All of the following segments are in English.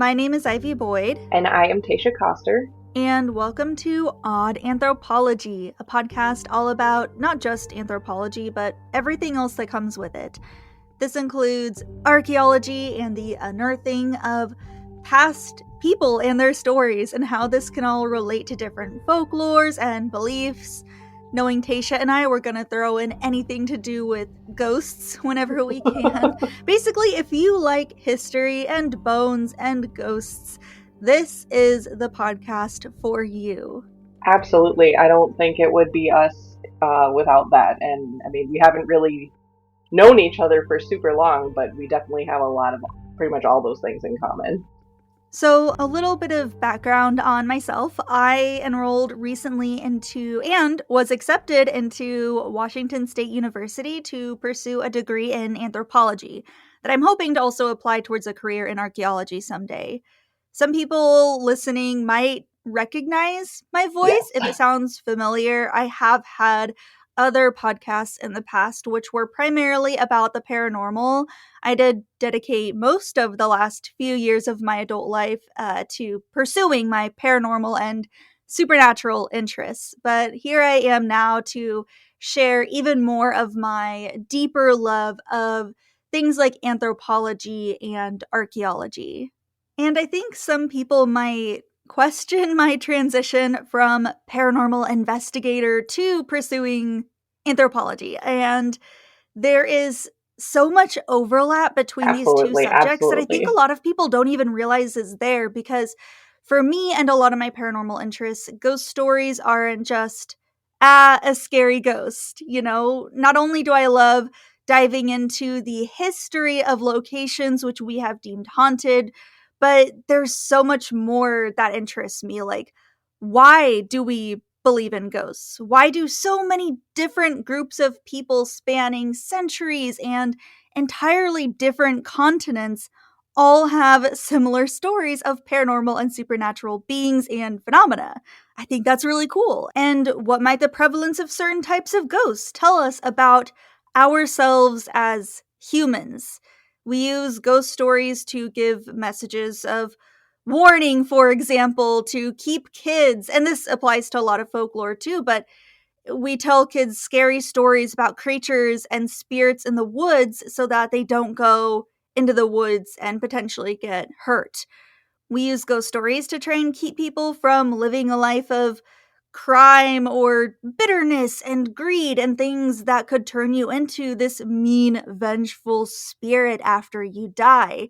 My name is Ivy Boyd. And I am Tasha Coster. And welcome to Odd Anthropology, a podcast all about not just anthropology, but everything else that comes with it. This includes archaeology and the unearthing of past people and their stories, and how this can all relate to different folklores and beliefs. Knowing Tasha and I, we're going to throw in anything to do with ghosts whenever we can. Basically, if you like history and bones and ghosts, this is the podcast for you. Absolutely. I don't think it would be us without that. And I mean, we haven't really known each other for super long, but we definitely have a lot of pretty much all those things in common. So, a little bit of background on myself. I enrolled recently into and was accepted into Washington State University to pursue a degree in anthropology that I'm hoping to also apply towards a career in archaeology someday. Some people listening might recognize my voice if it sounds familiar. I have had other podcasts in the past which were primarily about the paranormal. I did dedicate most of the last few years of my adult life to pursuing my paranormal and supernatural interests. But here I am now to share even more of my deeper love of things like anthropology and archaeology. And I think some people might question my transition from paranormal investigator to pursuing anthropology. And there is so much overlap between these two subjects that I think a lot of people don't even realize is there, because for me and a lot of my paranormal interests, ghost stories aren't just a scary ghost. You know, not only do I love diving into the history of locations which we have deemed haunted, but there's so much more that interests me. Like, why do we believe in ghosts? Why do so many different groups of people spanning centuries and entirely different continents all have similar stories of paranormal and supernatural beings and phenomena? I think that's really cool. And what might the prevalence of certain types of ghosts tell us about ourselves as humans? We use ghost stories to give messages of warning, for example, to keep kids, and this applies to a lot of folklore too, but we tell kids scary stories about creatures and spirits in the woods so that they don't go into the woods and potentially get hurt. We use ghost stories to try and keep people from living a life of crime or bitterness and greed and things that could turn you into this mean, vengeful spirit after you die.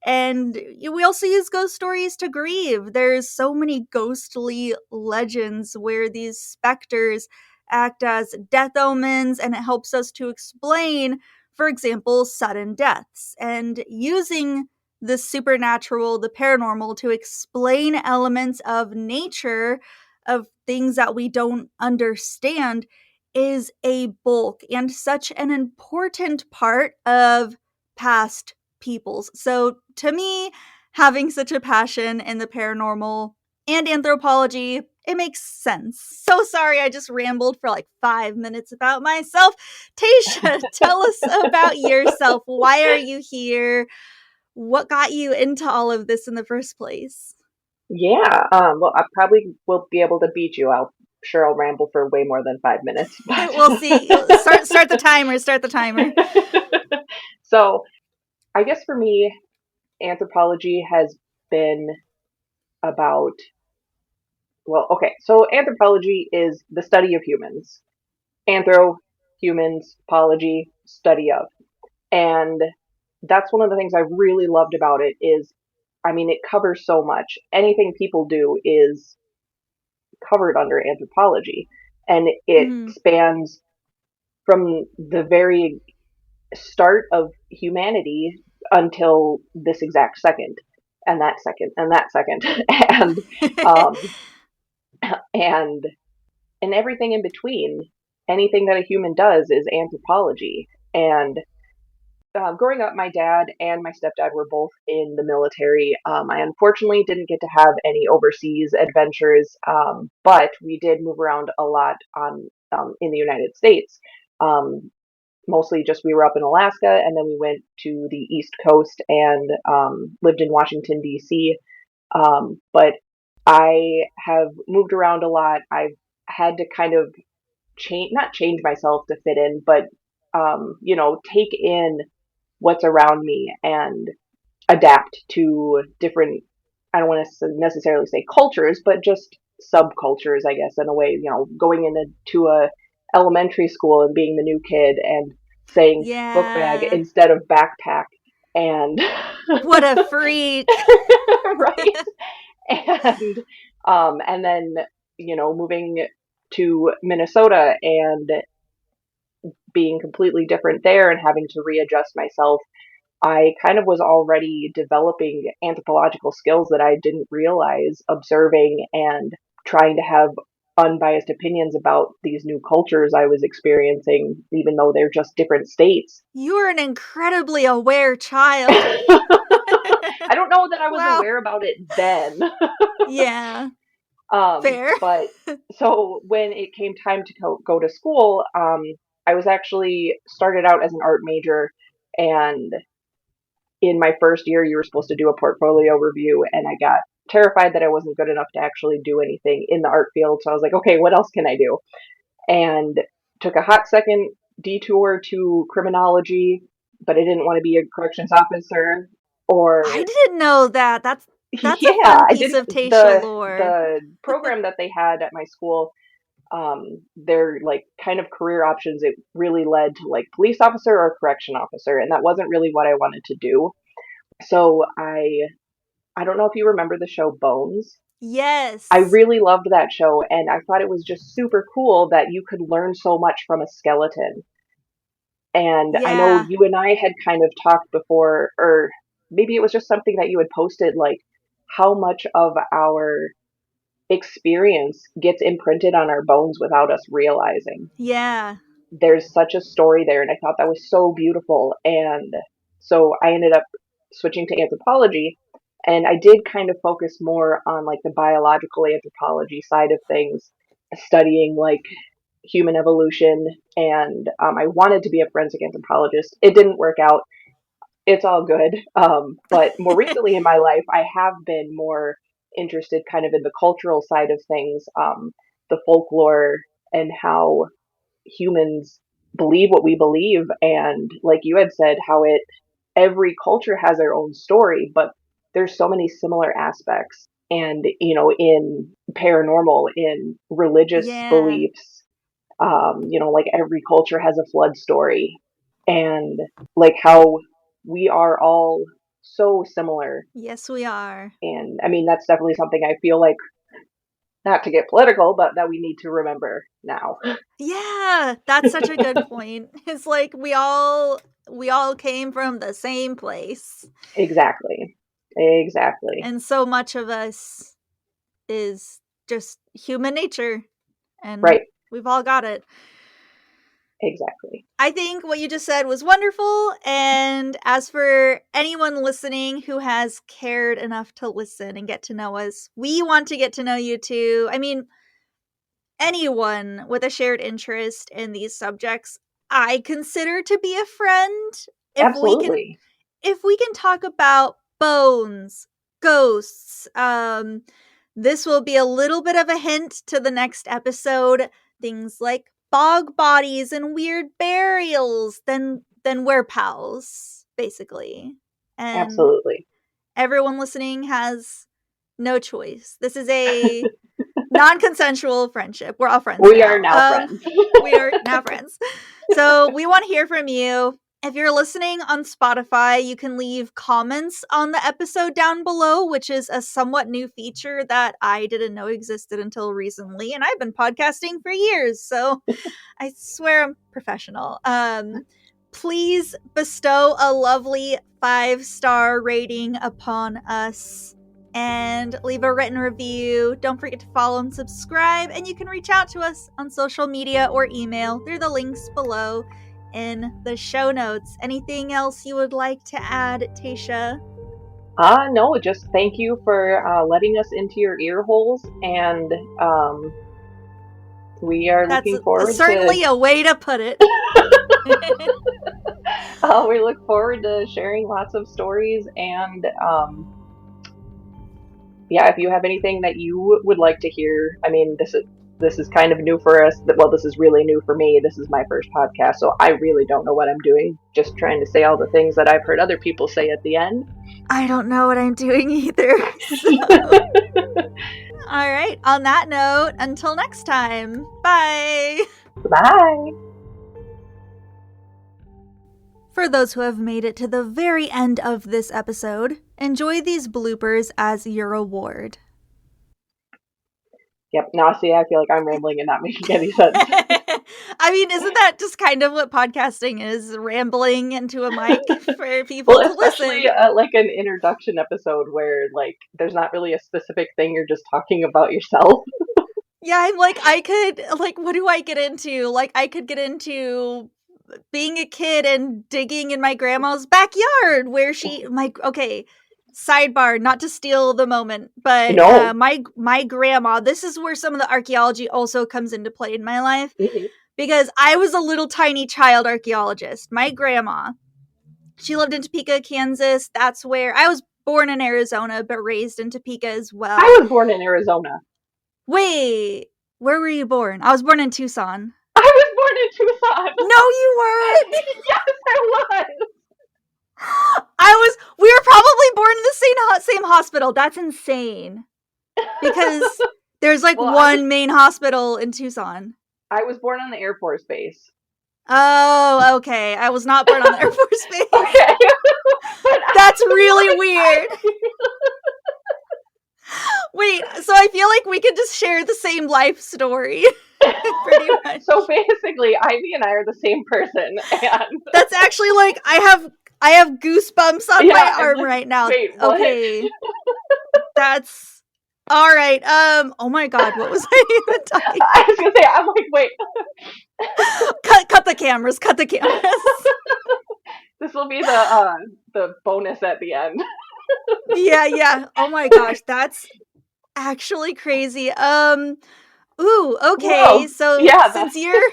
And we also use ghost stories to grieve. There's so many ghostly legends where these specters act as death omens, and it helps us to explain, for example, sudden deaths. And using the supernatural, the paranormal, to explain elements of nature, of things that we don't understand, is a bulk and such an important part of past peoples. So to me, having such a passion in the paranormal and anthropology, it makes sense. So sorry, I just rambled for like 5 minutes about myself. Tasha, tell us about yourself. Why are you here? What got you into all of this in the first place? Yeah, well, I probably will be able to beat you. I'll ramble for way more than 5 minutes. But We'll see. Start the timer. Start the timer. So, I guess for me, anthropology has been about, well, okay, so anthropology is the study of humans. Anthro, humans, pology, study of. And that's one of the things I really loved about it is, I mean, it covers so much. Anything people do is covered under anthropology, and it spans from the very start of humanity until this exact second, and that second, and that second, um, and and everything in between. Anything that a human does is anthropology. And growing up, my dad and my stepdad were both in the military. I unfortunately didn't get to have any overseas adventures, but we did move around a lot on in the United States. Um, mostly just we were up in Alaska, and then we went to the East Coast and lived in Washington D.C. But I have moved around a lot. I've had to kind of not change myself to fit in, but take in what's around me and adapt to different, I don't want to necessarily say cultures, but just subcultures, I guess, in a way, going into a elementary school and being the new kid and saying book bag Yeah. instead of backpack and What a freak. right. And then, moving to Minnesota and being completely different there and having to readjust myself, I kind of was already developing anthropological skills that I didn't realize, observing and trying to have unbiased opinions about these new cultures I was experiencing, even though they're just different states. You're an incredibly aware child. I don't know that I was Wow. aware about it then. Yeah. Fair. But so when it came time to go to school, I was actually started out as an art major, and in my first year, you were supposed to do a portfolio review, and I got terrified that I wasn't good enough to actually do anything in the art field. So I was like, okay, what else can I do? And took a hot second detour to criminology, but I didn't want to be a corrections officer or I didn't know that. That's a yeah, fun I piece didn't of Tasha the lore. the program that they had at my school, their like kind of career options, it really led to like police officer or correction officer, and that wasn't really what I wanted to do. So I don't know if you remember the show Bones. I Yes. really loved that show, and I thought it was just super cool that you could learn so much from a skeleton. And I know Yeah. you and I had kind of talked before, or maybe it was just something that you had posted, like how much of our experience gets imprinted on our bones without us realizing. Yeah. There's such a story there, and I thought that was so beautiful. And so I ended up switching to anthropology, and I did kind of focus more on like the biological anthropology side of things, studying like human evolution. And I wanted to be a forensic anthropologist. It didn't work out. It's all good. But more recently in my life, I have been more interested kind of in the cultural side of things, the folklore and how humans believe what we believe, and like you had said, how it every culture has their own story, but there's so many similar aspects, and in paranormal, in religious Yeah. beliefs, like every culture has a flood story, and like how we are all so similar. Yes, we are. And I mean, that's definitely something I feel like, not to get political, but that we need to remember now. Yeah, that's such a good point. It's like we all came from the same place. Exactly. Exactly. And so much of us is just human nature, and Right. we've all got it. Exactly. I think what you just said was wonderful. And as for anyone listening who has cared enough to listen and get to know us, we want to get to know you too. I mean, anyone with a shared interest in these subjects, I consider to be a friend. If we can Absolutely. if we can talk about bones, ghosts, this will be a little bit of a hint to the next episode. Things like bog bodies and weird burials, then we're pals, basically. And Absolutely. everyone listening has no choice. This is a non-consensual friendship. We're all friends We are now. now friends. We are now friends. So we want to hear from you. If you're listening on Spotify, you can leave comments on the episode down below, which is a somewhat new feature that I didn't know existed until recently. And I've been podcasting for years, so I swear I'm professional. Please bestow a lovely 5-star rating upon us and leave a written review. Don't forget to follow and subscribe, and you can reach out to us on social media or email through the links below in the show notes. Anything else you would like to add, Tasha? No, just thank you for letting us into your ear holes, and we are That's looking forward to certainly a way to put it. We look forward to sharing lots of stories and yeah, if you have anything that you would like to hear, I mean, this is kind of new for us. Well, this is really new for me. This is my first podcast, so I really don't know what I'm doing. Just trying to say all the things that I've heard other people say at the end. I don't know what I'm doing either. So. All right. On that note, until next time. Bye. Bye. For those who have made it to the very end of this episode, enjoy these bloopers as your reward. Yep. Now, see, I feel like I'm rambling and not making any sense. I mean, isn't that just kind of what podcasting is? Rambling into a mic for people Well, to especially listen. like an introduction episode where like there's not really a specific thing. You're just talking about yourself. Yeah, I'm like, I could, like, what do I get into? Like, I could get into being a kid and digging in my grandma's backyard where okay, sidebar, not to steal the moment, but No. my grandma, this is where some of the archaeology also comes into play in my life, Mm-hmm. because I was a little tiny child archaeologist. My grandma, she lived in Topeka, Kansas. That's where I was born in Arizona, but raised in Topeka as well. I was born in Arizona. Wait, where were you born? I was born in Tucson. I was born in Tucson. No, you weren't. Yes, I was. We were probably born in the same hospital. That's insane. Because there's like Well, one main hospital in Tucson. I was born on the Air Force Base. Oh, okay. I was not born on the Air Force Base. Okay. That's really weird. Wait, so I feel like we could just share the same life story. Pretty much. So basically, Ivy and I are the same person, and that's actually like I have goosebumps on my arm right now. Wait, what? Okay, that's all right. Oh my god, what was I even talking about? I was gonna say, I'm like, wait. cut the cameras. Cut the cameras. This will be the bonus at the end. Yeah. Oh my gosh, that's actually crazy. Ooh, okay. Whoa. So yeah, since you're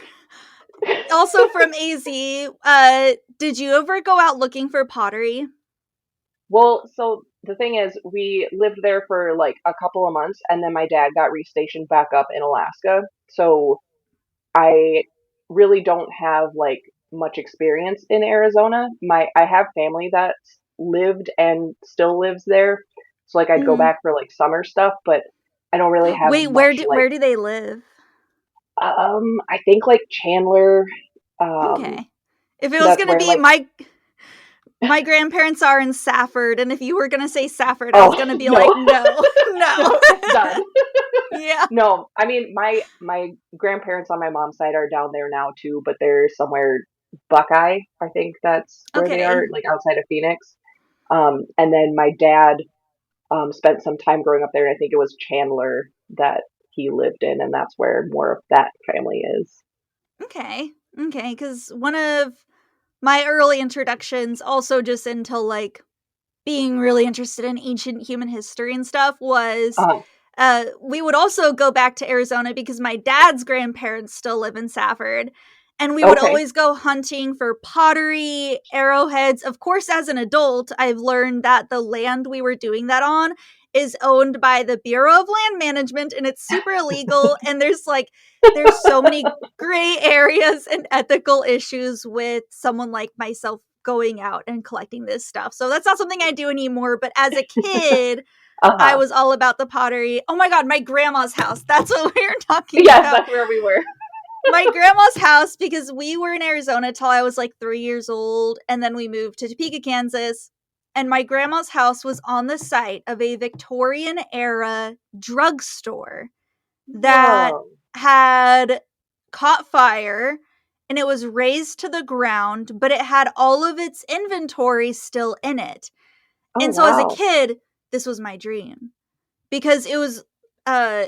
also from AZ, did you ever go out looking for pottery? Well, so the thing is, we lived there for like a couple of months, and then my dad got restationed back up in Alaska. So I really don't have like much experience in Arizona. I have family that's lived and still lives there. So like I'd go back for like summer stuff, but I don't really have Wait, much where do they live? I think like Chandler. Okay. If it was gonna be like, my grandparents are in Safford, and if you were gonna say Safford, I was gonna be like, no. No, done. Yeah. No, I mean my grandparents on my mom's side are down there now too, but they're somewhere Buckeye. I think that's where they are, like outside of Phoenix. And then my dad spent some time growing up there, and I think it was Chandler that he lived in, and that's where more of that family is. Okay, because one of my early introductions, also just into like being really interested in ancient human history and stuff, was we would also go back to Arizona because my dad's grandparents still live in Safford. And we would always go hunting for pottery, arrowheads. Of course, as an adult, I've learned that the land we were doing that on is owned by the Bureau of Land Management, and it's super illegal. And there's so many gray areas and ethical issues with someone like myself going out and collecting this stuff. So that's not something I do anymore. But as a kid, I was all about the pottery. Oh my god, my grandma's house. That's what we were talking about. Yes, that's where we were. My grandma's house, because we were in Arizona till I was like 3 years old, and then we moved to Topeka, Kansas. And my grandma's house was on the site of a Victorian era drugstore that had caught fire, and it was razed to the ground, but it had all of its inventory still in it. And so as a kid, this was my dream, because it was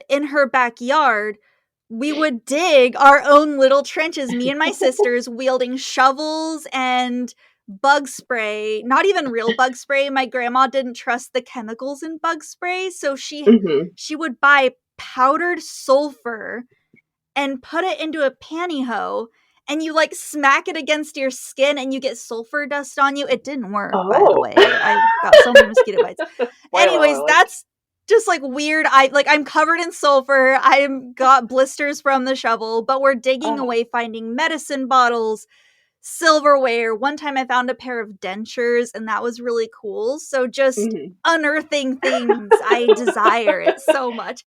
in her backyard. We would dig our own little trenches, me and my sisters, wielding shovels and bug spray. Not even real bug spray. My grandma didn't trust the chemicals in bug spray, so she would buy powdered sulfur and put it into a pantyhose and you like smack it against your skin and you get sulfur dust on you. It didn't work, by the Oh. way. I got so many mosquito bites. Spoiler Anyways, alert. that's just like weird. I'm covered in sulfur. I'm got blisters from the shovel, but we're digging away, finding medicine bottles, silverware. One time I found a pair of dentures, and that was really cool. So just Mhm. unearthing things, I desire it so much.